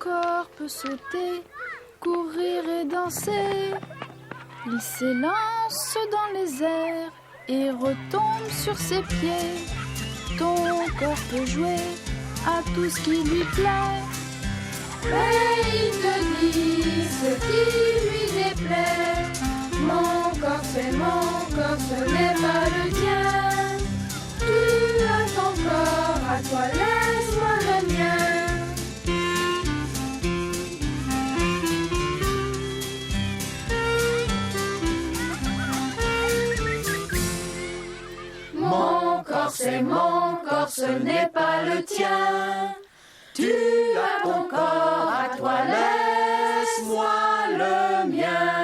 corps peut sauter, courir et danser. Il s'élance dans les airs et retombe sur ses pieds. Ton corps peut jouer à tout ce qui lui plaît. Mais il te dit ce qui lui déplaît. Mon corps, c'est mon corps, ce n'est pas le tien. Tu as ton corps, à toi laisse-moi le mien. Mon corps, c'est mon corps, ce n'est pas le tien. Tu as ton corps, à toi laisse-moi le mien.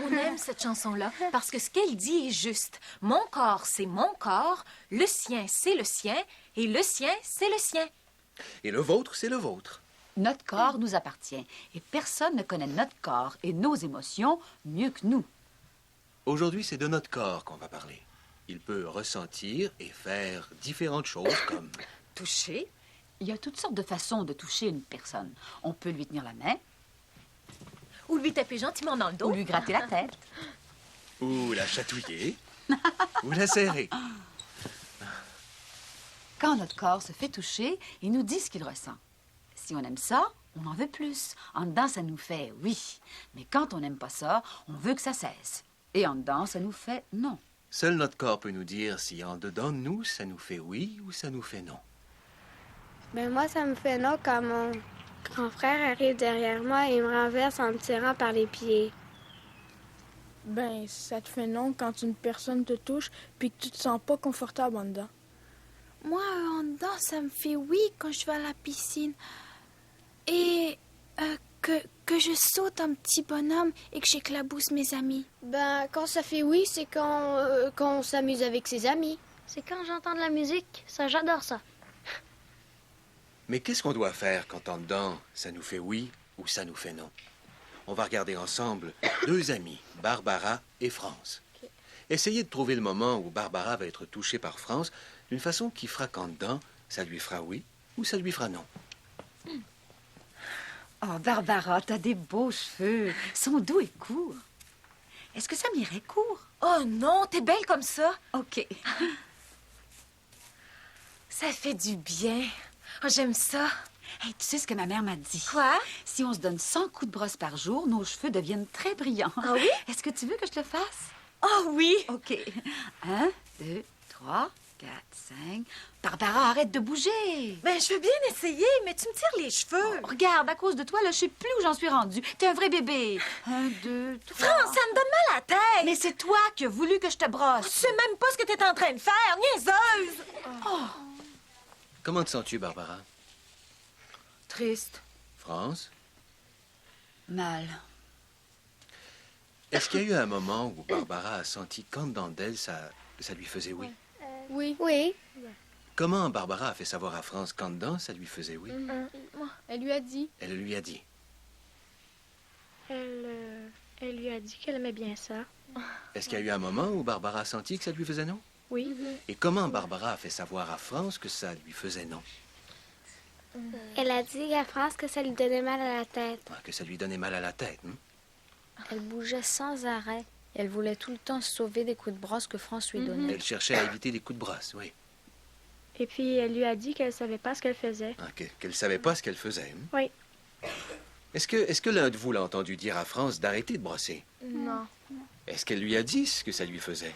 On aime cette chanson-là parce que ce qu'elle dit est juste. Mon corps, c'est mon corps, le sien, c'est le sien, et le sien, c'est le sien. Et le vôtre, c'est le vôtre. Notre corps nous appartient et personne ne connaît notre corps et nos émotions mieux que nous. Aujourd'hui, c'est de notre corps qu'on va parler. Il peut ressentir et faire différentes choses comme... Toucher. Il y a toutes sortes de façons de toucher une personne. On peut lui tenir la main Ou lui taper gentiment dans le dos. ou lui gratter la tête. Ou la chatouiller. Ou la serrer. Quand notre corps se fait toucher, il nous dit ce qu'il ressent. Si on aime ça, on en veut plus. En dedans, ça nous fait oui. Mais quand on n'aime pas ça, on veut que ça cesse. Et en dedans, ça nous fait non. Seul notre corps peut nous dire si en dedans de nous, ça nous fait oui ou ça nous fait non. Ben moi, ça me fait non quand mon grand frère arrive derrière moi et me renverse en me tirant par les pieds. Ben, ça te fait non quand une personne te touche puis que tu te sens pas confortable en dedans. Moi, en dedans, ça me fait oui quand je vais à la piscine. Et que je saute un petit bonhomme et que j'éclabousse mes amis. Ben, quand ça fait oui, c'est quand on s'amuse avec ses amis. C'est quand j'entends de la musique. Ça, j'adore ça. Mais qu'est-ce qu'on doit faire quand en dedans, ça nous fait oui ou ça nous fait non? On va regarder ensemble deux amis, Barbara et France. Okay. Essayez de trouver le moment où Barbara va être touchée par France d'une façon qui fera qu'en dedans, ça lui fera oui ou ça lui fera non. Oh, Barbara, t'as des beaux cheveux. Ils sont doux et courts. Est-ce que ça m'irait court? Oh non, t'es belle comme ça. OK. Ça fait du bien. Oh, j'aime ça. Hey, tu sais ce que ma mère m'a dit? Quoi? Si on se donne 100 coups de brosse par jour, nos cheveux deviennent très brillants. Ah oui? Est-ce que tu veux que je le fasse? Oh oui. OK. 1, 2, 3, 4, 5... Barbara, arrête de bouger! Ben, je veux bien essayer, mais tu me tires les cheveux. Oh, regarde, à cause de toi, là, je sais plus où j'en suis rendue. T'es un vrai bébé. 1, 2, 3... France, ça me donne mal à la tête. Mais c'est toi qui as voulu que je te brosse. Tu sais même pas ce que t'es en train de faire, niaiseuse. Comment te sens-tu, Barbara? Triste. France? Mal. Est-ce qu'il y a eu un moment où Barbara a senti qu'en dedans d'elle, ça lui faisait oui? Oui. Oui. Comment Barbara a fait savoir à France qu'en dedans, ça lui faisait oui? Elle lui a dit. Elle lui a dit. Elle lui a dit qu'elle aimait bien ça. Est-ce qu'il y a eu un moment où Barbara a senti que ça lui faisait non? Oui. Et comment Barbara a fait savoir à France que ça lui faisait non? Elle a dit à France que ça lui donnait mal à la tête. Ah, que ça lui donnait mal à la tête, hein? Elle bougeait sans arrêt. Elle voulait tout le temps se sauver des coups de brosse que France lui donnait. Elle cherchait à éviter les coups de brosse, oui. Et puis, elle lui a dit qu'elle savait pas ce qu'elle faisait. Ah, qu'elle ne savait pas ce qu'elle faisait. Hein? Oui. Est-ce que l'un de vous l'a entendu dire à France d'arrêter de brosser? Non. Est-ce qu'elle lui a dit ce que ça lui faisait?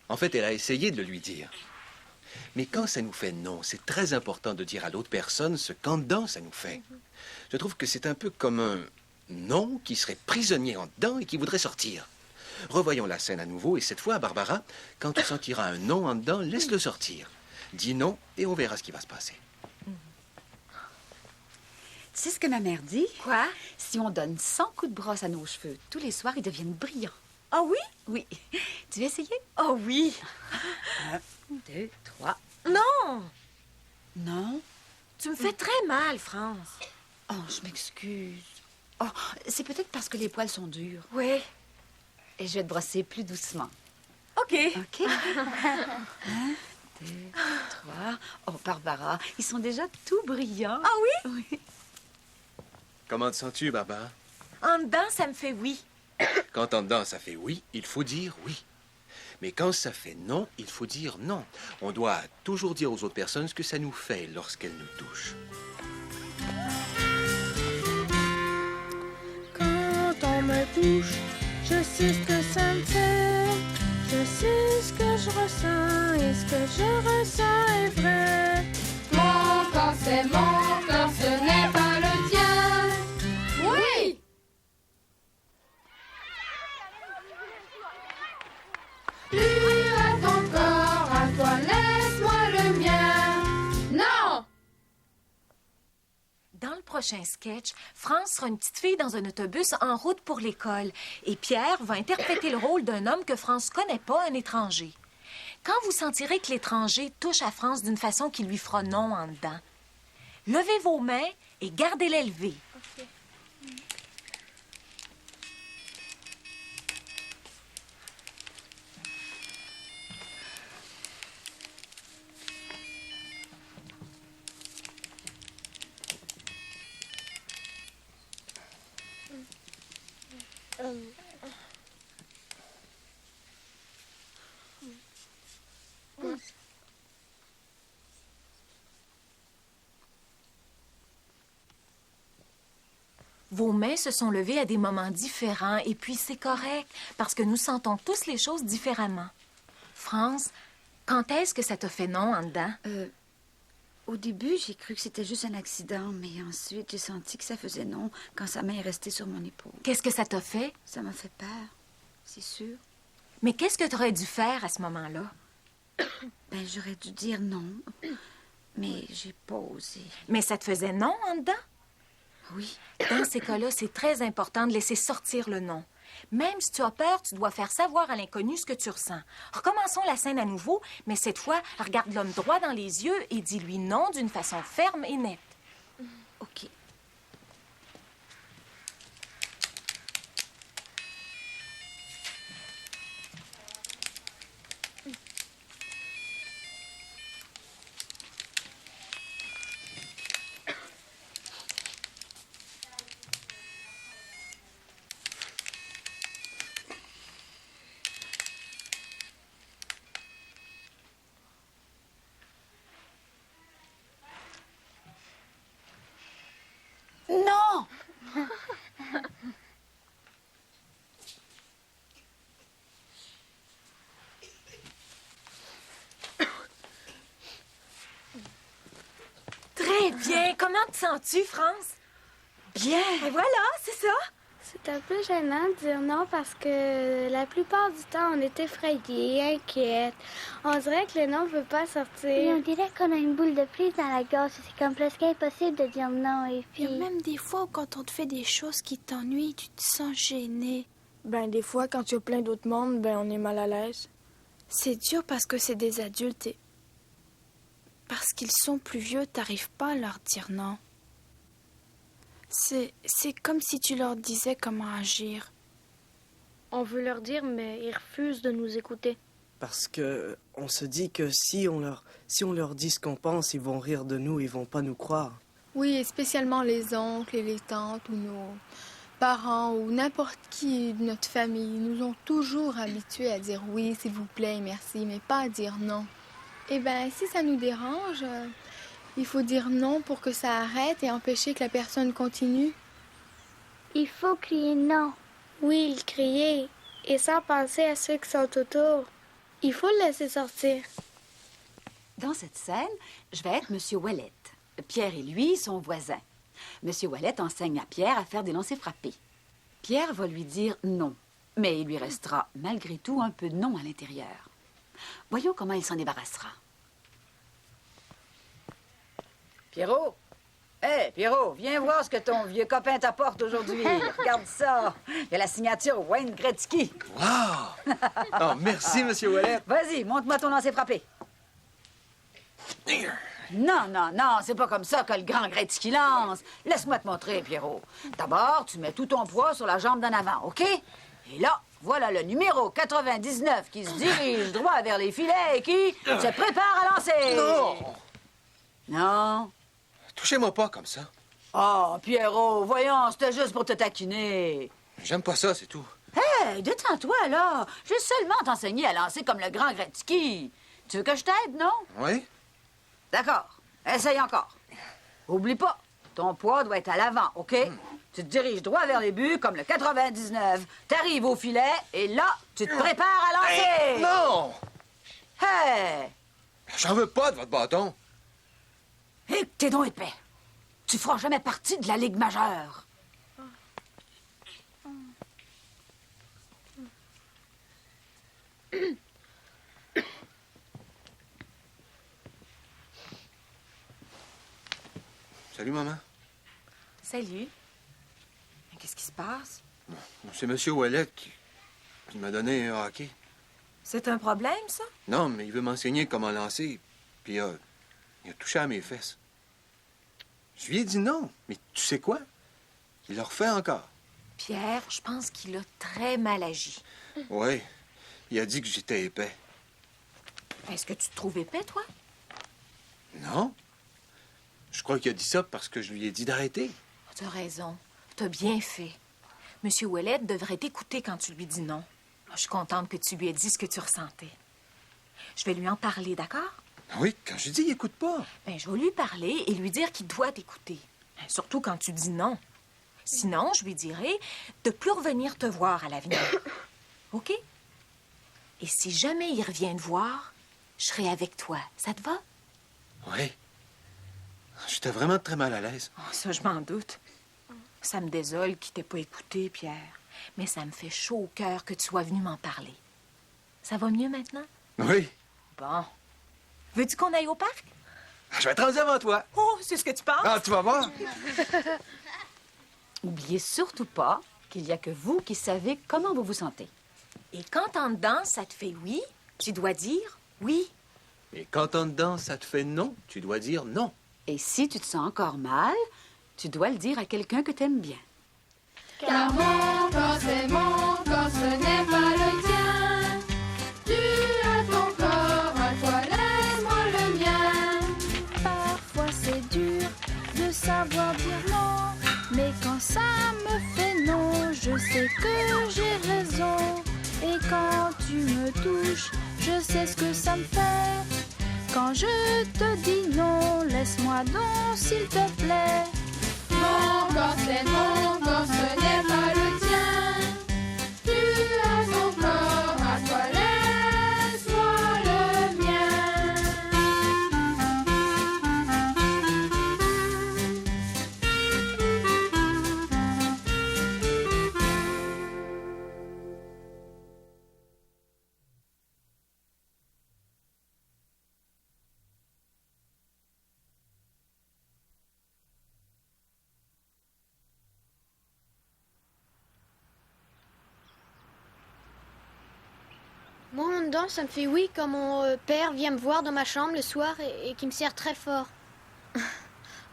En fait, elle a essayé de le lui dire. Mais quand ça nous fait non, c'est très important de dire à l'autre personne ce qu'en dedans ça nous fait. Je trouve que c'est un peu comme un non qui serait prisonnier en dedans et qui voudrait sortir. Revoyons la scène à nouveau et cette fois, Barbara, quand tu sentiras un non en dedans, laisse-le sortir. Dis non et on verra ce qui va se passer. Tu sais ce que ma mère dit? Quoi? Si on donne 100 coups de brosse à nos cheveux, tous les soirs, ils deviennent brillants. Ah oui? Oui. Tu veux essayer? Oh oui. 1, 2, 3. Non! Non? Tu me fais très mal, France. Oh, je m'excuse. Oh, c'est peut-être parce que les poils sont durs. Oui. Et je vais te brosser plus doucement. OK. OK? 1, 2, 3. Oh, Barbara, ils sont déjà tout brillants. Ah oui? Oui. Comment te sens-tu, Barbara? En dedans, ça me fait oui. Quand en dedans ça fait oui, il faut dire oui. Mais quand ça fait non, il faut dire non. On doit toujours dire aux autres personnes ce que ça nous fait lorsqu'elles nous touchent. Quand on me touche, je sais ce que ça me fait. Je sais ce que je ressens et ce que je ressens est vrai. Mon corps, c'est mon corps, ce n'est pas le tien. Oui! Lui à ton corps, à toi, laisse-moi le mien. Non! Dans le prochain sketch, France sera une petite fille dans un autobus en route pour l'école et Pierre va interpréter le rôle d'un homme que France connaît pas, un étranger. Quand vous sentirez que l'étranger touche à France d'une façon qui lui fera non en dedans, levez vos mains et gardez-les levées. OK. Vos mains se sont levées à des moments différents et puis c'est correct parce que nous sentons tous les choses différemment. France, quand est-ce que ça t'a fait non en dedans? Au début, j'ai cru que c'était juste un accident, mais ensuite, j'ai senti que ça faisait non quand sa main est restée sur mon épaule. Qu'est-ce que ça t'a fait? Ça m'a fait peur, c'est sûr. Mais qu'est-ce que tu aurais dû faire à ce moment-là? Ben, j'aurais dû dire non, mais j'ai pas osé. Mais ça te faisait non en dedans? Oui. Dans ces cas-là, c'est très important de laisser sortir le non. Même si tu as peur, tu dois faire savoir à l'inconnu ce que tu ressens. Recommençons la scène à nouveau, mais cette fois, regarde l'homme droit dans les yeux et dis-lui non d'une façon ferme et nette. OK. Non! Très bien. Comment te sens-tu, France? Bien! Et voilà, c'est ça. C'est un peu gênant de dire non parce que la plupart du temps, on est effrayés, inquiètes. On dirait que le non ne veut pas Et sortir. on dirait qu'on a une boule de prise dans la gorge. C'est comme presque impossible de dire non. Et puis... Il y a même des fois où quand on te fait des choses qui t'ennuient, tu te sens gêné. Ben, des fois, quand il y a plein d'autres mondes, ben, on est mal à l'aise. C'est dur parce que c'est des adultes et... Parce qu'ils sont plus vieux, t'arrives pas à leur dire non. C'est comme si tu leur disais comment agir. On veut leur dire, mais ils refusent de nous écouter. Parce que on se dit que si on leur dit ce qu'on pense, ils vont rire de nous, ils vont pas nous croire. Oui, et spécialement les oncles et les tantes ou nos parents ou n'importe qui de notre famille nous ont toujours habitués à dire oui, s'il vous plaît, merci, mais pas à dire non. Eh bien, si ça nous dérange, il faut dire non pour que ça arrête et empêcher que la personne continue. Il faut crier non. Oui, le crier. Et sans penser à ceux qui sont autour. Il faut le laisser sortir. Dans cette scène, je vais être Monsieur Ouellet. Pierre et lui sont voisins. Monsieur Ouellet enseigne à Pierre à faire des lancers frappés. Pierre va lui dire non, mais il lui restera malgré tout un peu de non à l'intérieur. Voyons comment il s'en débarrassera. Pierrot! Hé, Pierrot, viens voir ce que ton vieux copain t'apporte aujourd'hui. Regarde ça. Il y a la signature Wayne Gretzky. Wow! Oh, merci, Monsieur Ouellet. Vas-y, montre-moi ton lancer frappé. Non, non, non, c'est pas comme ça que le grand Gretzky lance. Laisse-moi te montrer, Pierrot. D'abord, tu mets tout ton poids sur la jambe d'en avant, OK? Et là, voilà le numéro 99 qui se dirige droit vers les filets et qui se prépare à lancer. Non! Non? Touchez-moi pas comme ça. Oh, Pierrot, voyons, c'était juste pour te taquiner. J'aime pas ça, c'est tout. Hey, détends-toi, là. J'ai seulement t'enseigné à lancer comme le grand Gretzky. Tu veux que je t'aide, non? Oui? D'accord. Essaye encore. Oublie pas, ton poids doit être à l'avant, OK? Tu te diriges droit vers les buts comme le 99. T'arrives au filet et là, tu te prépares à lancer. Non! Hey! J'en veux pas de votre bâton. Et que t'es donc épais. Tu feras jamais partie de la Ligue majeure. Salut, maman. Salut. Mais qu'est-ce qui se passe? C'est Monsieur Ouellet qui m'a donné un hockey. C'est un problème, ça? Non, mais il veut m'enseigner comment lancer. Puis il a touché à mes fesses. Je lui ai dit non. Mais tu sais quoi? Il le refait encore. Pierre, je pense qu'il a très mal agi. Oui. Il a dit que j'étais épais. Est-ce que tu te trouves épais, toi? Non. Je crois qu'il a dit ça parce que je lui ai dit d'arrêter. T'as raison. T'as bien fait. Monsieur Ouellet devrait t'écouter quand tu lui dis non. Je suis contente que tu lui aies dit ce que tu ressentais. Je vais lui en parler, d'accord? Oui, quand je dis, il écoute pas. Ben, je vais lui parler et lui dire qu'il doit t'écouter. Surtout quand tu dis non. Sinon, je lui dirai de plus revenir te voir à l'avenir. OK? Et si jamais il revient te voir, je serai avec toi. Ça te va? Oui. J'étais vraiment très mal à l'aise. Oh, ça, je m'en doute. Ça me désole qu'il t'ait pas écouté, Pierre. Mais ça me fait chaud au cœur que tu sois venu m'en parler. Ça va mieux maintenant? Oui. Bon. Veux-tu qu'on aille au parc? Je vais être rendu avant toi. Oh, c'est ce que tu penses? Ah, tu vas voir. Oubliez surtout pas qu'il n'y a que vous qui savez comment vous vous sentez. Et quand en dedans, ça te fait oui, tu dois dire oui. Et quand en dedans, ça te fait non, tu dois dire non. Et si tu te sens encore mal, tu dois le dire à quelqu'un que t'aimes bien. Car mon corps c'est mon corps, ce n'est pas le tien. Tu as ton corps, à toi laisse-moi le mien. Parfois c'est dur de savoir dire non, mais quand ça me fait non, je sais que j'ai raison. Et quand tu me touches, je sais ce que ça me fait. Quand je te dis non, laisse-moi donc s'il te plaît. Mon corps c'est mon corps, ce n'est pas le tien. Tu as ton corps, à toi laisse-moi le mien. Moi, en dedans, ça me fait oui quand mon père vient me voir dans ma chambre le soir et qui me serre très fort.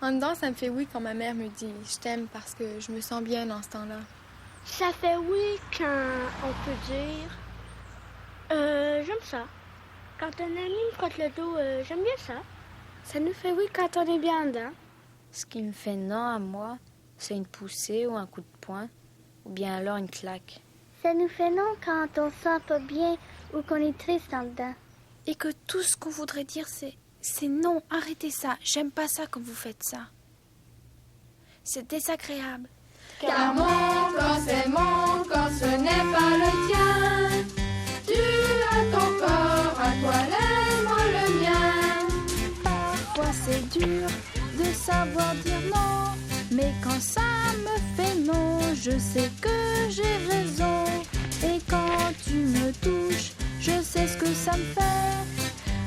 En dedans, ça me fait oui quand ma mère me dit « je t'aime » parce que je me sens bien dans ce temps-là. Ça fait oui quand on peut dire j'aime ça. Quand un ami me frotte le dos, j'aime bien ça. Ça nous fait oui quand on est bien en dedans. Ce qui me fait non à moi, c'est une poussée ou un coup de poing, ou bien alors une claque. Ça nous fait non quand on se sent pas bien ou qu'on est triste en dedans. Et que tout ce qu'on voudrait dire, c'est non, arrêtez ça. J'aime pas ça quand vous faites ça. C'est désagréable. Car mon corps c'est mon corps, ce n'est pas le tien. Tu as ton corps, à toi laisse-moi le mien. Parfois c'est dur de savoir dire non, mais quand ça me fait non, je sais que j'ai raison. Et quand tu me touches, je sais ce que ça me fait.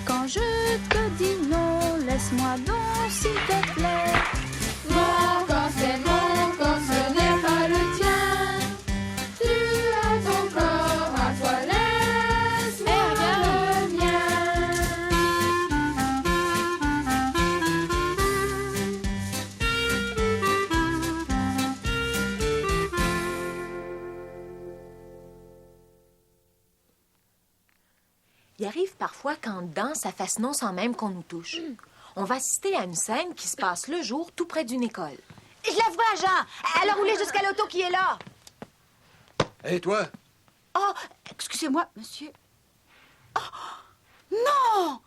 Quand je te dis non, laisse-moi donc s'il te plaît. Mon corps c'est mon corps, ce n'est pas le tien. Tu as ton corps, à toi laisse-moi le mien. Il arrive parfois qu'en dedans, ça fasse non sans même qu'on nous touche. On va assister à une scène qui se passe le jour tout près d'une école. Je la vois, Jean. Elle a roulé jusqu'à l'auto qui est là. Hé, toi! Oh, excusez-moi, monsieur. Oh, non!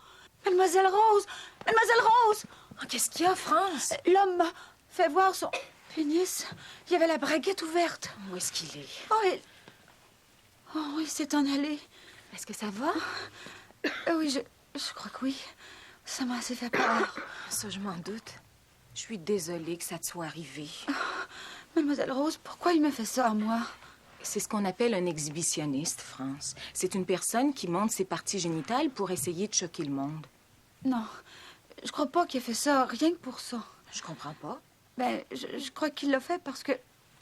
Mademoiselle Rose! Mademoiselle Rose! Oh, qu'est-ce qu'il y a, France? L'homme m'a fait voir son pénis. Il y avait la braguette ouverte. Où est-ce qu'il est? Oh, il s'est en allé. Est-ce que ça va? Oui, je crois que oui. Ça m'a assez fait peur. Ça, je m'en doute. Je suis désolée que ça te soit arrivé. Mademoiselle Rose, pourquoi il me fait ça à moi? C'est ce qu'on appelle un exhibitionniste, France. C'est une personne qui montre ses parties génitales pour essayer de choquer le monde. Non, je crois pas qu'il ait fait ça, rien que pour ça. Je comprends pas. Ben, je crois qu'il l'a fait parce que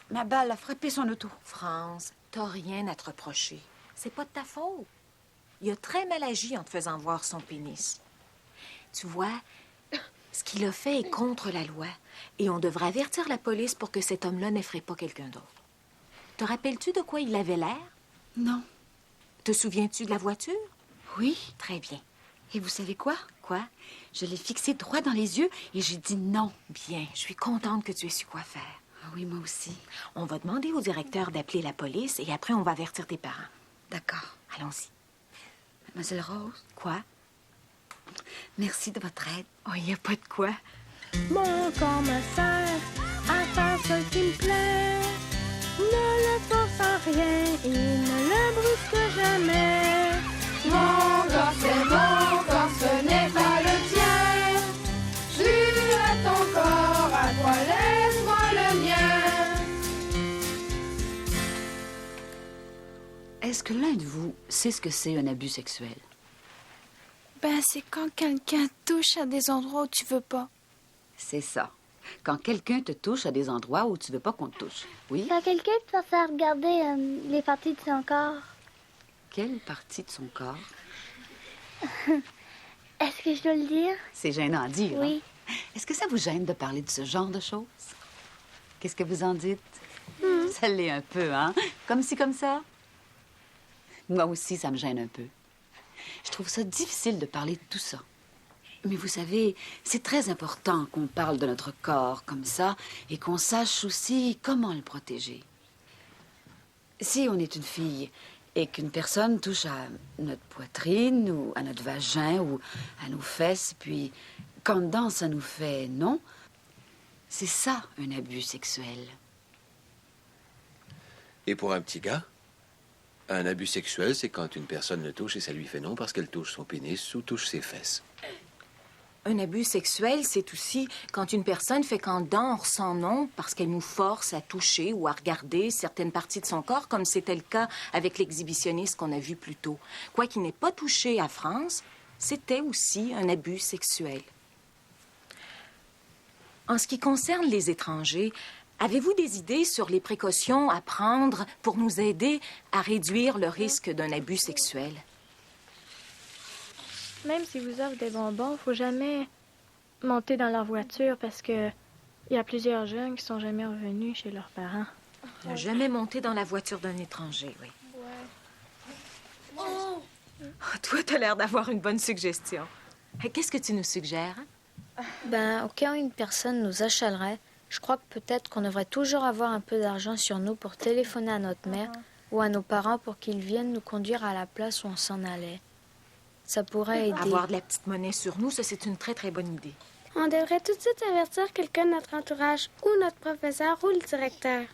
ma balle a frappé son auto. France, t'as rien à te reprocher. C'est pas de ta faute. Il a très mal agi en te faisant voir son pénis. Tu vois, ce qu'il a fait est contre la loi et on devrait avertir la police pour que cet homme-là n'effraie pas quelqu'un d'autre. Te rappelles-tu de quoi il avait l'air? Non. Te souviens-tu de la voiture? Oui. Très bien. Et vous savez quoi? Quoi? Je l'ai fixé droit dans les yeux et j'ai dit non. Bien, je suis contente que tu aies su quoi faire. Ah oui, moi aussi. On va demander au directeur d'appeler la police et après on va avertir tes parents. D'accord. Allons-y. Mademoiselle Rose? Quoi? Merci de votre aide. Oh, il n'y a pas de quoi. Mon corps me sert à faire ce qui me plaît. Ne le force à rien et ne le brusque jamais. Mon corps, c'est mon corps, ce n'est pas le tien. Tu as ton corps, à toi laisse-moi le mien. Est-ce que l'un de vous sait ce que c'est un abus sexuel? Ben, c'est quand quelqu'un touche à des endroits où tu veux pas. C'est ça. Quand quelqu'un te touche à des endroits où tu veux pas qu'on te touche. Oui? Quand quelqu'un te force à regarder les parties de son corps. Quelle partie de son corps? Est-ce que je dois le dire? C'est gênant à dire. Oui. Hein? Est-ce que ça vous gêne de parler de ce genre de choses? Qu'est-ce que vous en dites? Ça l'est un peu, hein? Comme ci, comme ça? Moi aussi, ça me gêne un peu. Je trouve ça difficile de parler de tout ça. Mais vous savez, c'est très important qu'on parle de notre corps comme ça et qu'on sache aussi comment le protéger. Si on est une fille et qu'une personne touche à notre poitrine ou à notre vagin ou à nos fesses, puis qu'en dedans ça nous fait non, c'est ça un abus sexuel. Et pour un petit gars, un abus sexuel, c'est quand une personne le touche et ça lui fait non parce qu'elle touche son pénis ou touche ses fesses. Un abus sexuel, c'est aussi quand une personne fait qu'en dedans, on ressent non parce qu'elle nous force à toucher ou à regarder certaines parties de son corps, comme c'était le cas avec l'exhibitionniste qu'on a vu plus tôt. Quoi qu'il n'ait pas touché à France, c'était aussi un abus sexuel. En ce qui concerne les étrangers, avez-vous des idées sur les précautions à prendre pour nous aider à réduire le risque d'un abus sexuel? Même si vous offrent des bonbons, faut jamais monter dans leur voiture parce que il y a plusieurs jeunes qui sont jamais revenus chez leurs parents. Ne jamais monter dans la voiture d'un étranger, oui. Ouais. Oh, toi, t'as l'air d'avoir une bonne suggestion. Qu'est-ce que tu nous suggères? Ben, au cas où une personne nous achalerait, je crois que peut-être qu'on devrait toujours avoir un peu d'argent sur nous pour téléphoner à notre mère ou à nos parents pour qu'ils viennent nous conduire à la place où on s'en allait. Ça pourrait aider. Avoir de la petite monnaie sur nous, ça, c'est une très, très bonne idée. On devrait tout de suite avertir quelqu'un de notre entourage ou notre professeur ou le directeur.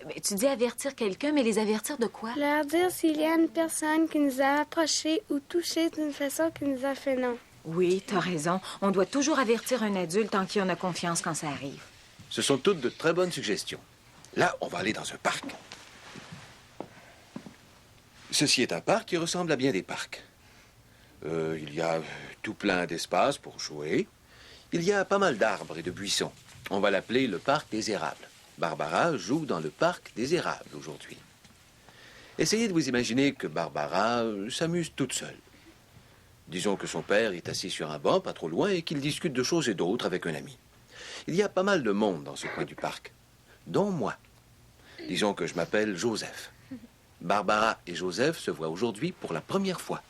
Mais tu dis avertir quelqu'un, mais les avertir de quoi? Leur dire s'il y a une personne qui nous a approchés ou touchés d'une façon qui nous a fait non. Oui, t'as raison. On doit toujours avertir un adulte en qui on a confiance quand ça arrive. Ce sont toutes de très bonnes suggestions. Là, on va aller dans un parc. Ceci est un parc qui ressemble à bien des parcs. Il y a tout plein d'espace pour jouer. Il y a pas mal d'arbres et de buissons. On va l'appeler le parc des érables. Barbara joue dans le parc des érables aujourd'hui. Essayez de vous imaginer que Barbara s'amuse toute seule. Disons que son père est assis sur un banc pas trop loin et qu'il discute de choses et d'autres avec un ami. Il y a pas mal de monde dans ce coin du parc, dont moi. Disons que je m'appelle Joseph. Barbara et Joseph se voient aujourd'hui pour la première fois.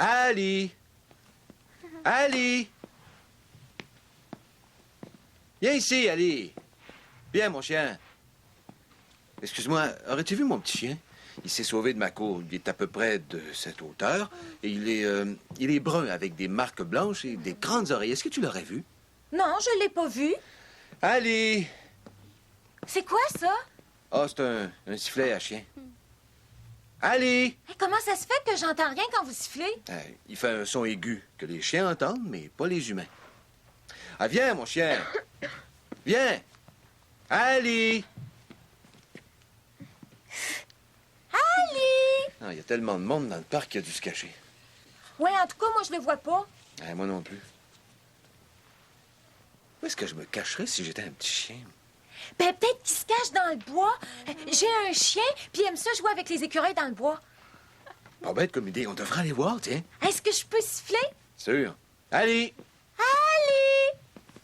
Ali! Ali! Viens ici, Ali! Viens, mon chien. Excuse-moi, aurais-tu vu mon petit chien? Il s'est sauvé de ma cour. Il est à peu près de cette hauteur. Et il est brun avec des marques blanches et des grandes oreilles. Est-ce que tu l'aurais vu? Non, je l'ai pas vu. Ali! C'est quoi ça? Ah, c'est un sifflet à chien. Ali! Comment ça se fait que j'entends rien quand vous sifflez? Il fait un son aigu que les chiens entendent, mais pas les humains. Ah, viens, mon chien! Viens! Ali! Ali! Ah, il y a tellement de monde dans le parc qu'il a dû se cacher. Ouais, en tout cas, moi, je le vois pas. Moi non plus. Où est-ce que je me cacherais si j'étais un petit chien? Ben, peut-être qu'il se cache dans le bois. J'ai un chien, puis il aime ça jouer avec les écureuils dans le bois. Pas bête comme idée. On devrait aller voir, tiens. Est-ce que je peux siffler? Sûr. Ali! Ali!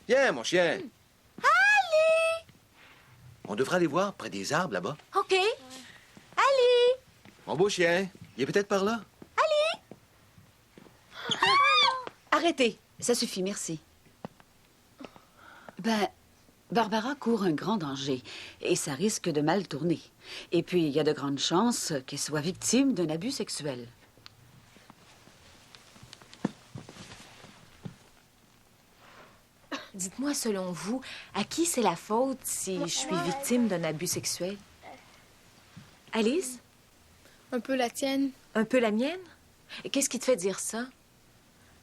Viens, mon chien. Ali! On devrait aller voir près des arbres, là-bas. OK. Ali! Mon beau chien, il est peut-être par là. Ali! Arrêtez. Ça suffit, merci. Ben, Barbara court un grand danger et ça risque de mal tourner. Et puis, il y a de grandes chances qu'elle soit victime d'un abus sexuel. Dites-moi, selon vous, à qui c'est la faute si je suis victime d'un abus sexuel? Alice? Un peu la tienne. Un peu la mienne? Et qu'est-ce qui te fait dire ça?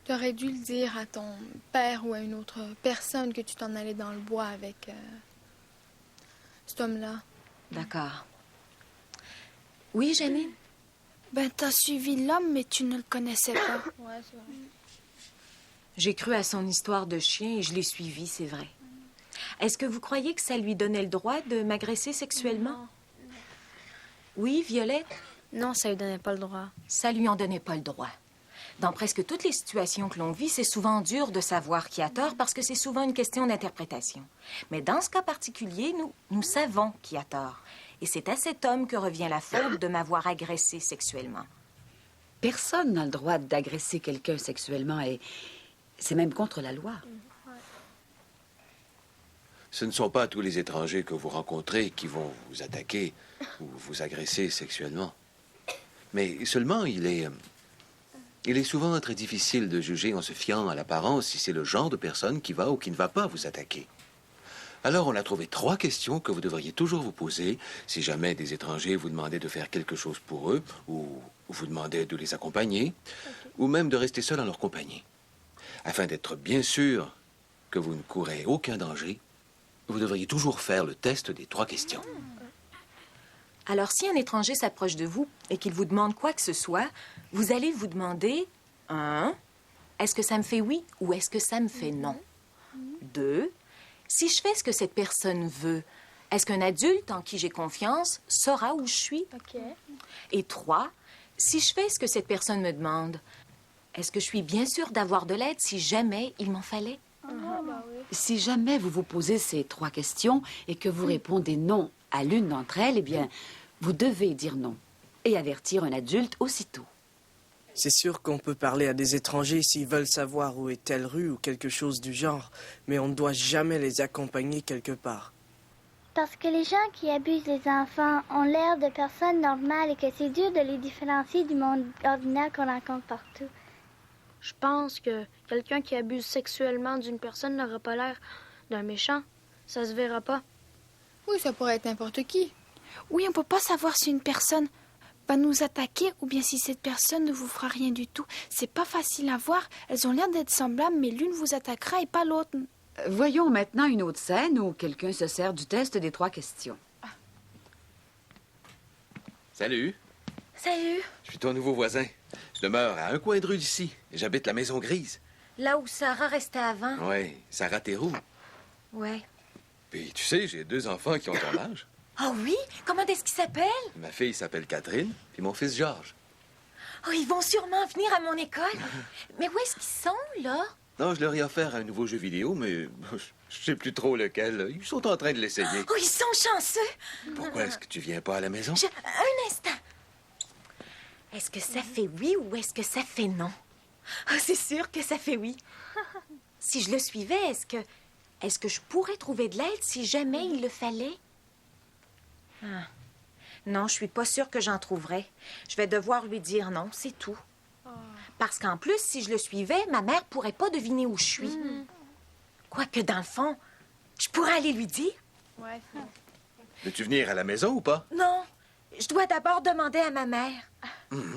Tu aurais dû le dire à ton père ou à une autre personne que tu t'en allais dans le bois avec cet homme-là. D'accord. Oui, Janine? Ben, t'as suivi l'homme, mais tu ne le connaissais pas. Ouais, c'est vrai. J'ai cru à son histoire de chien et je l'ai suivi, c'est vrai. Est-ce que vous croyez que ça lui donnait le droit de m'agresser sexuellement? Non. Oui, Violette? Non, ça lui donnait pas le droit. Ça lui en donnait pas le droit. Dans presque toutes les situations que l'on vit, c'est souvent dur de savoir qui a tort parce que c'est souvent une question d'interprétation. Mais dans ce cas particulier, nous savons qui a tort. Et c'est à cet homme que revient la faute de m'avoir agressé sexuellement. Personne n'a le droit d'agresser quelqu'un sexuellement et c'est même contre la loi. Ce ne sont pas tous les étrangers que vous rencontrez qui vont vous attaquer ou vous agresser sexuellement. Mais seulement, il est souvent très difficile de juger en se fiant à l'apparence si c'est le genre de personne qui va ou qui ne va pas vous attaquer. Alors, on a trouvé 3 questions que vous devriez toujours vous poser si jamais des étrangers vous demandaient de faire quelque chose pour eux ou vous demandaient de les accompagner ou même de rester seul en leur compagnie. Afin d'être bien sûr que vous ne courez aucun danger, vous devriez toujours faire le test des 3 questions. Alors, si un étranger s'approche de vous et qu'il vous demande quoi que ce soit, vous allez vous demander 1. Est-ce que ça me fait oui ou est-ce que ça me fait non? 2. Si je fais ce que cette personne veut, est-ce qu'un adulte en qui j'ai confiance saura où je suis? OK. Et 3. Si je fais ce que cette personne me demande, est-ce que je suis bien sûre d'avoir de l'aide si jamais il m'en fallait? Bah oui. Si jamais vous vous posez ces 3 questions et que vous répondez non à l'une d'entre elles, eh bien, vous devez dire non et avertir un adulte aussitôt. C'est sûr qu'on peut parler à des étrangers s'ils veulent savoir où est telle rue ou quelque chose du genre, mais on ne doit jamais les accompagner quelque part. Parce que les gens qui abusent les enfants ont l'air de personnes normales et que c'est dur de les différencier du monde ordinaire qu'on rencontre partout. Je pense que quelqu'un qui abuse sexuellement d'une personne n'aura pas l'air d'un méchant. Ça se verra pas. Oui, ça pourrait être n'importe qui. Oui, on peut pas savoir si une personne va nous attaquer ou bien si cette personne ne vous fera rien du tout. C'est pas facile à voir. Elles ont l'air d'être semblables, mais l'une vous attaquera et pas l'autre. Voyons maintenant une autre scène où quelqu'un se sert du test des 3 questions. Salut, Salut! je suis ton nouveau voisin. Je demeure à un coin de rue d'ici et j'habite la maison grise. Là où Sarah restait avant. Oui, Sarah Théroux. Ouais. Puis tu sais, j'ai 2 enfants qui ont ton âge. Ah oui? Comment est-ce qu'ils s'appellent? Ma fille s'appelle Catherine, puis mon fils Georges. Oh, ils vont sûrement venir à mon école. Mais où est-ce qu'ils sont, là? Non, je leur ai offert un nouveau jeu vidéo, mais je sais plus trop lequel. Ils sont en train de l'essayer. Oh, ils sont chanceux! Pourquoi est-ce que tu viens pas à la maison? Un instant. Est-ce que ça fait oui ou est-ce que ça fait non? Ah, c'est sûr que ça fait oui. Si je le suivais, est-ce que je pourrais trouver de l'aide si jamais il le fallait? Ah. Non, je suis pas sûre que j'en trouverais. Je vais devoir lui dire non, c'est tout. Parce qu'en plus, si je le suivais, ma mère pourrait pas deviner où je suis. Quoique, dans le fond, je pourrais aller lui dire. Ouais. Veux-tu venir à la maison ou pas? Non, je dois d'abord demander à ma mère.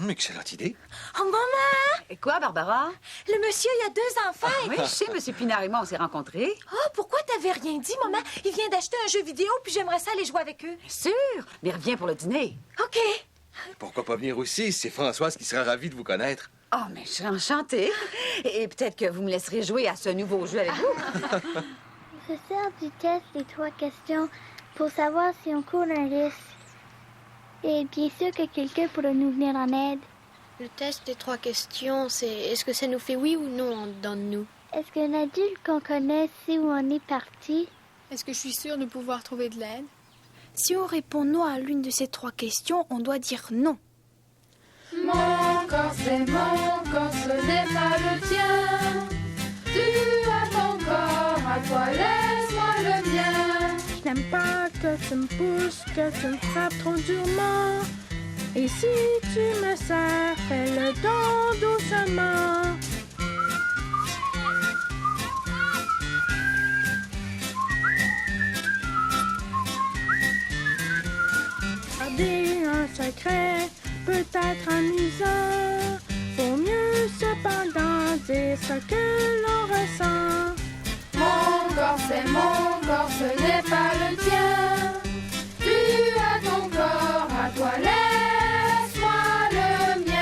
Excellente idée. Oh, maman! Et quoi, Barbara? Le monsieur, il a 2 enfants. Oui, je sais, M. Pinard et moi, on s'est rencontrés. Oh, pourquoi t'avais rien dit, maman? Il vient d'acheter un jeu vidéo, puis j'aimerais ça aller jouer avec eux. Bien sûr, mais reviens pour le dîner. OK. Pourquoi pas venir aussi? C'est Françoise qui sera ravie de vous connaître. Oh, mais je serais enchantée. Et peut-être que vous me laisserez jouer à ce nouveau jeu avec vous. Je sers du test des 3 questions pour savoir si on court un risque. Et bien sûr que quelqu'un pourra nous venir en aide. Le test des 3 questions, c'est est-ce que ça nous fait oui ou non en dedans de nous? Est-ce qu'un adulte qu'on connaît sait où on est parti? Est-ce que je suis sûre de pouvoir trouver de l'aide? Si on répond non à l'une de ces 3 questions, on doit dire non. Mon corps, c'est mon corps, ce n'est pas le tien. Tu as ton corps, à toi, laisse-moi le mien. Je n'aime pas que tu me pousses, que tu me frappes trop durement. Et si tu me serres, fais le don doucement. Garder un secret peut être amusant. Vaut mieux cependant dire ce que l'on ressent. Mon corps, c'est mon corps, ce n'est pas le tien. Tu as ton corps, à toi, laisse-moi le mien.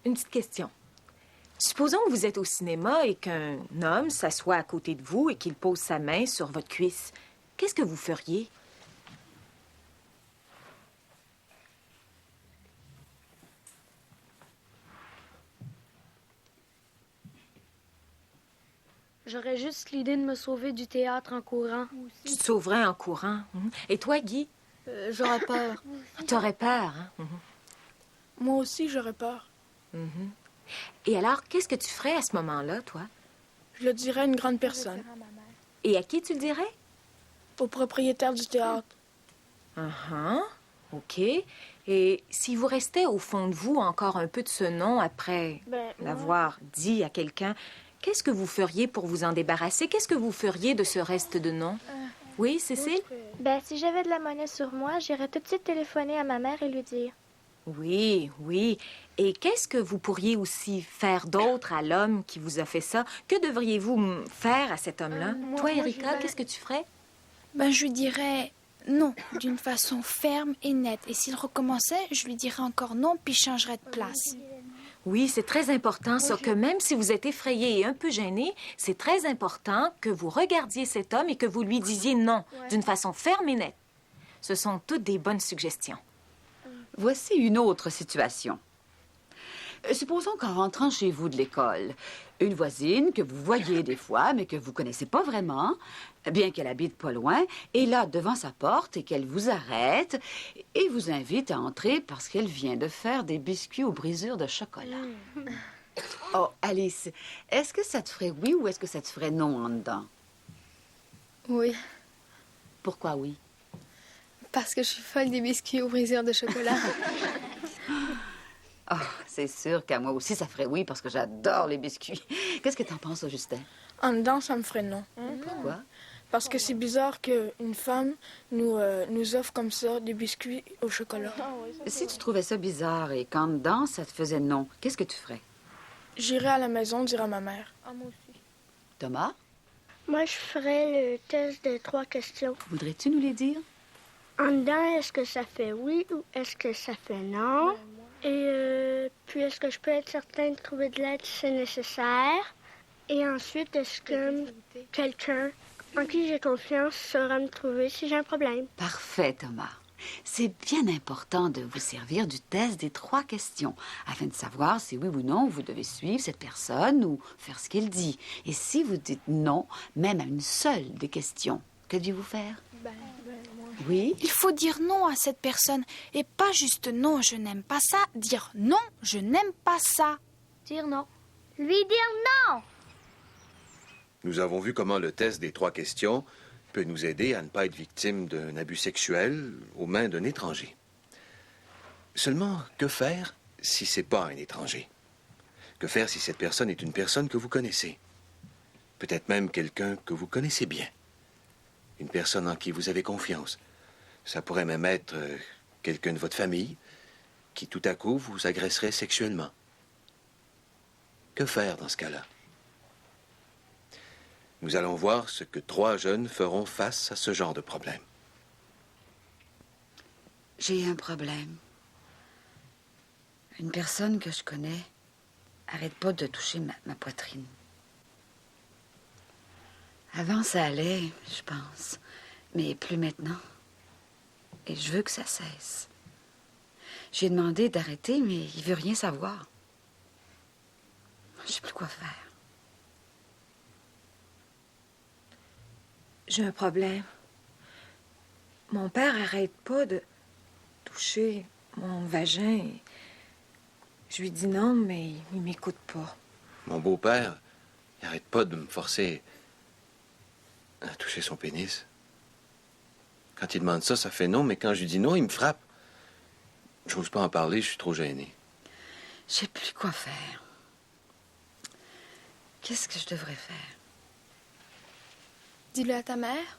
Une petite question. Supposons que vous êtes au cinéma et qu'un homme s'assoit à côté de vous et qu'il pose sa main sur votre cuisse. Qu'est-ce que vous feriez? J'aurais juste l'idée de me sauver du théâtre en courant. Tu te sauverais en courant. Et toi, Guy? J'aurais peur. T'aurais peur, hein? Moi aussi, j'aurais peur. Et alors, qu'est-ce que tu ferais à ce moment-là, toi? Je le dirais à une grande personne. Et à qui tu le dirais? Au propriétaire du théâtre. OK. Et si vous restez au fond de vous encore un peu de ce nom après l'avoir dit à quelqu'un, qu'est-ce que vous feriez pour vous en débarrasser? Qu'est-ce que vous feriez de ce reste de nom? Oui, Cécile? Si j'avais de la monnaie sur moi, j'irais tout de suite téléphoner à ma mère et lui dire. Oui, oui. Et qu'est-ce que vous pourriez aussi faire d'autre à l'homme qui vous a fait ça? Que devriez-vous faire à cet homme-là? Toi, Erika, qu'est-ce que tu ferais? Je lui dirais non, d'une façon ferme et nette. Et s'il recommençait, je lui dirais encore non, puis je changerais de place. Oui, c'est très important, ça, que même si vous êtes effrayé et un peu gêné, c'est très important que vous regardiez cet homme et que vous lui disiez non, d'une façon ferme et nette. Ce sont toutes des bonnes suggestions. Voici une autre situation. Supposons qu'en rentrant chez vous de l'école, une voisine que vous voyez des fois, mais que vous connaissez pas vraiment, bien qu'elle habite pas loin, est là devant sa porte et qu'elle vous arrête et vous invite à entrer parce qu'elle vient de faire des biscuits aux brisures de chocolat. Oh, Alice, est-ce que ça te ferait oui ou est-ce que ça te ferait non en dedans? Oui, Pourquoi oui? parce que je suis folle des biscuits aux brisures de chocolat. Oh, c'est sûr qu'à moi aussi, ça ferait oui parce que j'adore les biscuits. Qu'est-ce que t'en penses, Justin? En dedans, ça me ferait non. Pourquoi? Parce que c'est bizarre qu'une femme nous offre comme ça des biscuits au chocolat. Si tu trouvais ça bizarre et qu'en dedans, ça te faisait non, qu'est-ce que tu ferais? J'irai à la maison dire à ma mère. Thomas, Moi, je ferais le test des 3 questions. voudrais-tu nous les dire? En dedans, est-ce que ça fait oui ou est-ce que ça fait non? Et puis, est-ce que je peux être certain de trouver de l'aide si c'est nécessaire? Et ensuite, est-ce que quelqu'un en qui j'ai confiance saura me trouver si j'ai un problème? Parfait, Thomas. C'est bien important de vous servir du test des 3 questions afin de savoir si oui ou non vous devez suivre cette personne ou faire ce qu'il dit. Et si vous dites non, même à une seule des questions, que deviez-vous faire? Oui? Il faut dire non à cette personne et pas juste non, je n'aime pas ça. Dire non, je n'aime pas ça. Dire non. Lui dire non! Nous avons vu comment le test des 3 questions peut nous aider à ne pas être victime d'un abus sexuel aux mains d'un étranger. Seulement, que faire si c'est pas un étranger? Que faire si cette personne est une personne que vous connaissez? Peut-être même quelqu'un que vous connaissez bien. Une personne en qui vous avez confiance. Ça pourrait même être quelqu'un de votre famille qui tout à coup vous agresserait sexuellement. Que faire dans ce cas-là? Nous allons voir ce que 3 jeunes feront face à ce genre de problème. J'ai un problème. Une personne que je connais arrête pas de toucher ma poitrine. Avant, ça allait, je pense, mais plus maintenant. Et je veux que ça cesse. J'ai demandé d'arrêter, mais il veut rien savoir. Je sais plus quoi faire. J'ai un problème. Mon père arrête pas de toucher mon vagin. Je lui dis non, mais il m'écoute pas. Mon beau-père, il arrête pas de me forcer à toucher son pénis. Quand il demande ça, ça fait non, mais quand je lui dis non, il me frappe. J'ose pas en parler, je suis trop gêné. Je sais plus quoi faire. Qu'est-ce que je devrais faire? Dis-le à ta mère.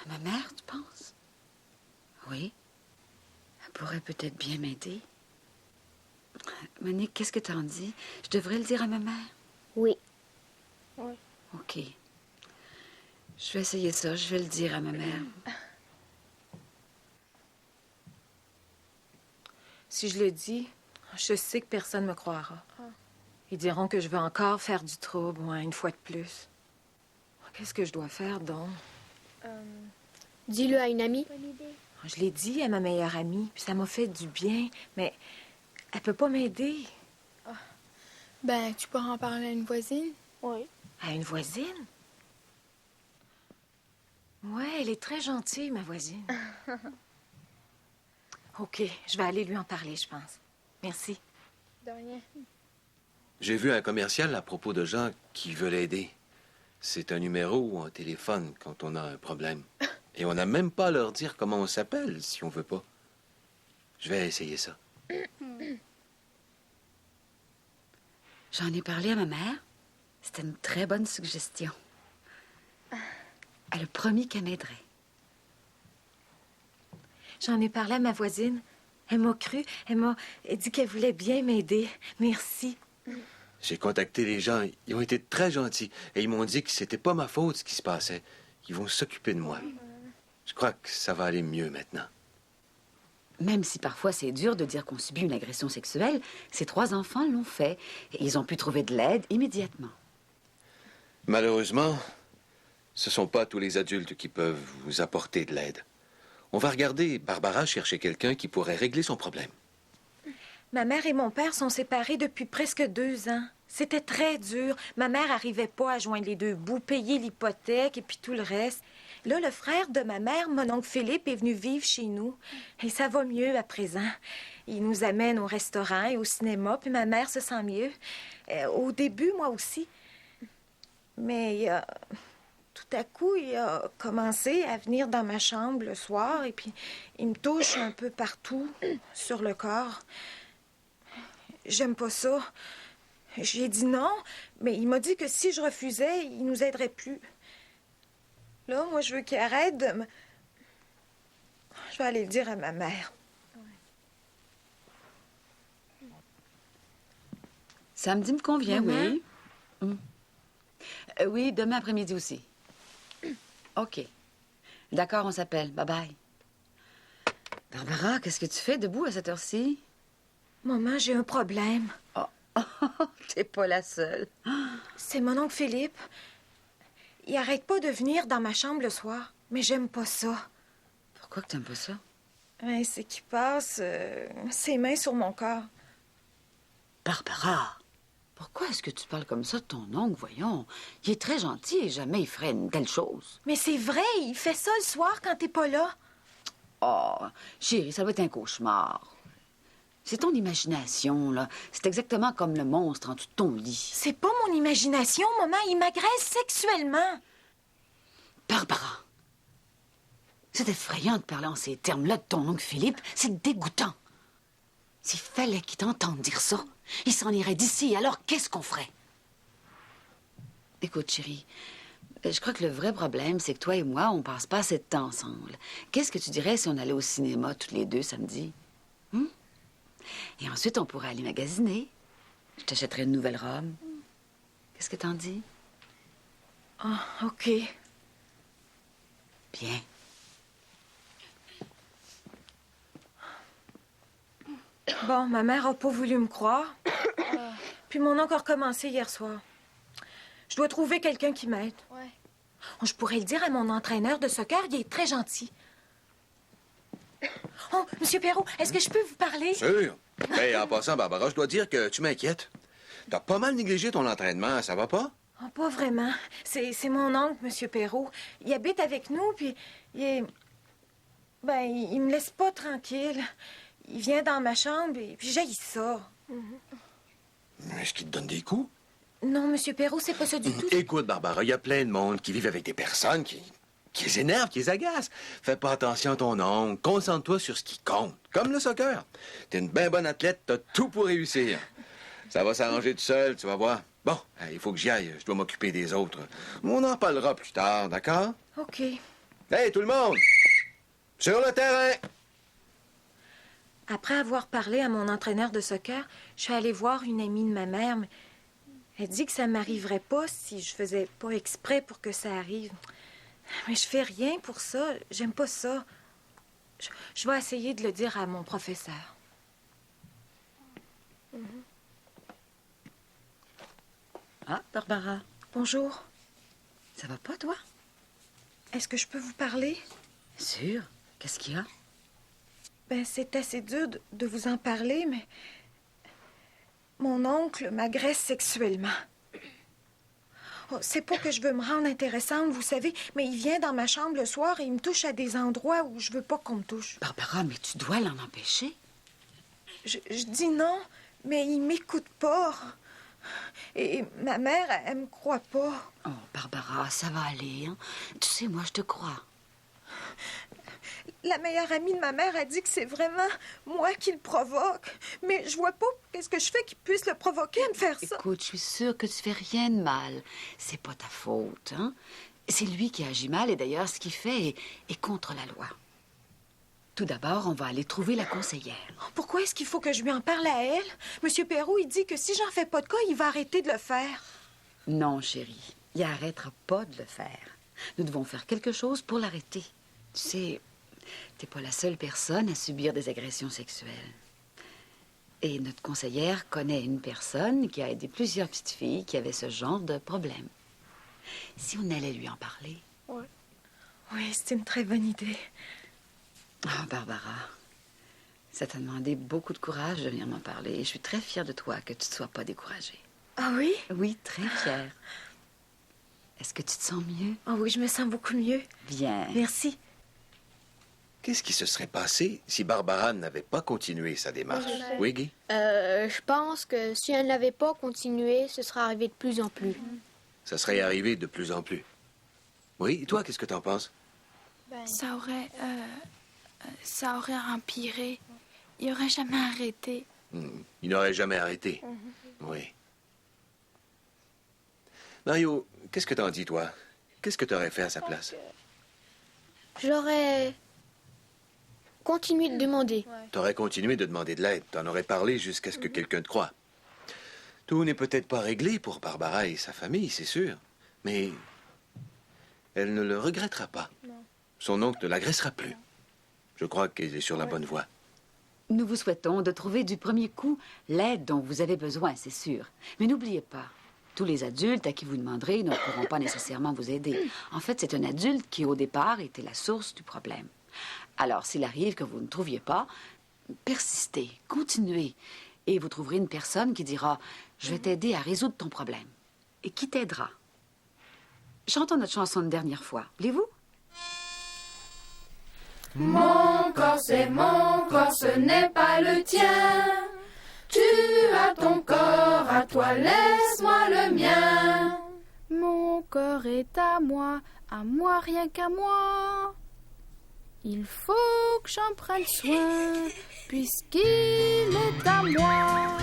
À ma mère, tu penses? Oui. Elle pourrait peut-être bien m'aider. Monique, qu'est-ce que t'en dis? Je devrais le dire à ma mère? Oui. Oui. OK. Je vais essayer ça. Je vais le dire à ma mère. Si je le dis, je sais que personne ne me croira. Ils diront que je veux encore faire du trouble, une fois de plus. Qu'est-ce que je dois faire, donc? Dis-le à une amie. Je l'ai dit à ma meilleure amie, puis ça m'a fait du bien, mais elle peut pas m'aider. Ben, tu pourras en parler à une voisine. Oui. À une voisine? Ouais, elle est très gentille, ma voisine. OK, je vais aller lui en parler, je pense. Merci. De rien. J'ai vu un commercial à propos de gens qui veulent aider. C'est un numéro ou un téléphone quand on a un problème. Et on n'a même pas à leur dire comment on s'appelle si on veut pas. Je vais essayer ça. J'en ai parlé à ma mère. C'était une très bonne suggestion. Elle a promis qu'elle m'aiderait. J'en ai parlé à ma voisine. Elle m'a cru. Elle m'a dit qu'elle voulait bien m'aider. Merci. J'ai contacté les gens. Ils ont été très gentils. Et ils m'ont dit que c'était pas ma faute ce qui se passait. Ils vont s'occuper de moi. Je crois que ça va aller mieux maintenant. Même si parfois c'est dur de dire qu'on subit une agression sexuelle, ces 3 enfants l'ont fait. Et ils ont pu trouver de l'aide immédiatement. Malheureusement, ce sont pas tous les adultes qui peuvent vous apporter de l'aide. On va regarder Barbara chercher quelqu'un qui pourrait régler son problème. Ma mère et mon père sont séparés depuis presque 2 ans. C'était très dur. Ma mère n'arrivait pas à joindre les 2 bouts, payer l'hypothèque et puis tout le reste. Là, le frère de ma mère, mon oncle Philippe, est venu vivre chez nous. Et ça va mieux à présent. Il nous amène au restaurant et au cinéma, puis ma mère se sent mieux. Au début, moi aussi. Mais tout à coup, il a commencé à venir dans ma chambre le soir et puis il me touche un peu partout sur le corps. J'aime pas ça. J'ai dit non, mais il m'a dit que si je refusais, il nous aiderait plus. Là, moi, je veux qu'il arrête de me... Je vais aller le dire à ma mère. Samedi me convient, Maman? oui. Oui, demain après-midi aussi. OK. D'accord, on s'appelle. Bye-bye. Barbara, qu'est-ce que tu fais debout à cette heure-ci? Maman, j'ai un problème. Oh, T'es pas la seule. C'est mon oncle Philippe. Il arrête pas de venir dans ma chambre le soir, mais j'aime pas ça. Pourquoi que t'aimes pas ça? Ouais, c'est qu'il passe ses mains sur mon corps. Barbara, pourquoi est-ce que tu parles comme ça de ton oncle, voyons? Il est très gentil et jamais il ferait une telle chose. Mais c'est vrai, il fait ça le soir quand t'es pas là. Oh, chérie, ça doit être un cauchemar. C'est ton imagination, là. C'est exactement comme le monstre en dessous de ton lit. C'est pas mon imagination, maman. Il m'agresse sexuellement. Barbara, c'est effrayant de parler en ces termes-là de ton oncle Philippe. C'est dégoûtant. S'il fallait qu'il t'entende dire ça, il s'en irait d'ici. Alors, qu'est-ce qu'on ferait? Écoute, chérie, je crois que le vrai problème, c'est que toi et moi, on passe pas assez de temps ensemble. Qu'est-ce que tu dirais si on allait au cinéma toutes les deux samedi? Et ensuite, on pourrait aller magasiner. Je t'achèterai une nouvelle robe. Qu'est-ce que t'en dis? Ah, OK. Bien. Bon, ma mère a pas voulu me croire. Puis mon oncle a recommencé hier soir. Je dois trouver quelqu'un qui m'aide. Ouais. Je pourrais le dire à mon entraîneur de soccer, il est très gentil. Oh, Monsieur Perrault, est-ce que je peux vous parler? Sûr. Mais en passant, Barbara, je dois dire que tu m'inquiètes. T'as pas mal négligé ton entraînement, ça va pas? Oh, pas vraiment. C'est mon oncle, Monsieur Perrault. Il habite avec nous, puis il est... Ben, il me laisse pas tranquille. Il vient dans ma chambre, et puis j'haïs ça. Est-ce qu'il te donne des coups? Non, Monsieur Perrault, c'est pas ça du tout. Écoute, Barbara, il y a plein de monde qui vivent avec des personnes qui les énervent, qui les agacent. Fais pas attention à ton oncle. Concentre-toi sur ce qui compte. Comme le soccer. T'es une bien bonne athlète, t'as tout pour réussir. Ça va s'arranger tout seul, tu vas voir. Bon, il faut que j'y aille. Je dois m'occuper des autres. On en parlera plus tard, d'accord? OK. Hey, tout le monde! Sur le terrain! Après avoir parlé à mon entraîneur de soccer, je suis allée voir une amie de ma mère, mais elle dit que ça m'arriverait pas si je faisais pas exprès pour que ça arrive. Mais je fais rien pour ça. J'aime pas ça. Je vais essayer de le dire à mon professeur. Ah, Barbara. Bonjour. Ça va pas, toi? Est-ce que je peux vous parler? Sûr. Qu'est-ce qu'il y a? Ben, c'est assez dur de vous en parler, mais mon oncle m'agresse sexuellement. Oh, c'est pas que je veux me rendre intéressante, vous savez, mais il vient dans ma chambre le soir et il me touche à des endroits où je veux pas qu'on me touche. Barbara, mais tu dois l'en empêcher. Je dis non, mais il m'écoute pas. Et ma mère, elle me croit pas. Oh, Barbara, ça va aller, hein? Tu sais, moi, je te crois. La meilleure amie de ma mère a dit que c'est vraiment moi qui le provoque. Mais je vois pas qu'est-ce que je fais qui puisse le provoquer à me faire ça. Écoute, je suis sûre que tu fais rien de mal. C'est pas ta faute, hein? C'est lui qui agit mal et d'ailleurs, ce qu'il fait est contre la loi. Tout d'abord, on va aller trouver la conseillère. Pourquoi est-ce qu'il faut que je lui en parle à elle? Monsieur Perrault, il dit que si j'en fais pas de cas, il va arrêter de le faire. Non, chérie, il arrêtera pas de le faire. Nous devons faire quelque chose pour l'arrêter. Tu sais, t'es pas la seule personne à subir des agressions sexuelles. Et notre conseillère connaît une personne qui a aidé plusieurs petites filles qui avaient ce genre de problème. Si on allait lui en parler... Oui, c'est une très bonne idée. Ah, Barbara, ça t'a demandé beaucoup de courage de venir m'en parler. Et je suis très fière de toi que tu ne sois pas découragée. Ah oui? Oui, très fière. Est-ce que tu te sens mieux? Ah oui, je me sens beaucoup mieux. Bien. Merci. Qu'est-ce qui se serait passé si Barbara n'avait pas continué sa démarche? Oui, Guy? Je pense que si elle n'avait pas continué, ce serait arrivé de plus en plus. Ça serait arrivé de plus en plus. Oui, et toi, qu'est-ce que t'en penses? Ça aurait empiré. Il aurait jamais arrêté. Il n'aurait jamais arrêté. Oui. Mario, qu'est-ce que t'en dis, toi? Qu'est-ce que t'aurais fait à sa place? J'aurais continué de demander. T'aurais continué de demander de l'aide. T'en aurais parlé jusqu'à ce que quelqu'un te croie. Tout n'est peut-être pas réglé pour Barbara et sa famille, c'est sûr. Mais elle ne le regrettera pas. Son oncle ne l'agressera plus. Je crois qu'elle est sur la bonne voie. Nous vous souhaitons de trouver du premier coup l'aide dont vous avez besoin, c'est sûr. Mais n'oubliez pas, tous les adultes à qui vous demanderez ne pourront pas nécessairement vous aider. En fait, c'est un adulte qui, au départ, était la source du problème. Alors, s'il arrive que vous ne trouviez pas, persistez, continuez, et vous trouverez une personne qui dira « Je vais t'aider à résoudre ton problème » et qui t'aidera. Chantons notre chanson une dernière fois. Voulez-vous? Mon corps, c'est mon corps, ce n'est pas le tien. Tu as ton corps, à toi, laisse-moi le mien. Mon corps est à moi, rien qu'à moi. Il faut que j'en prenne soin, puisqu'il est à moi.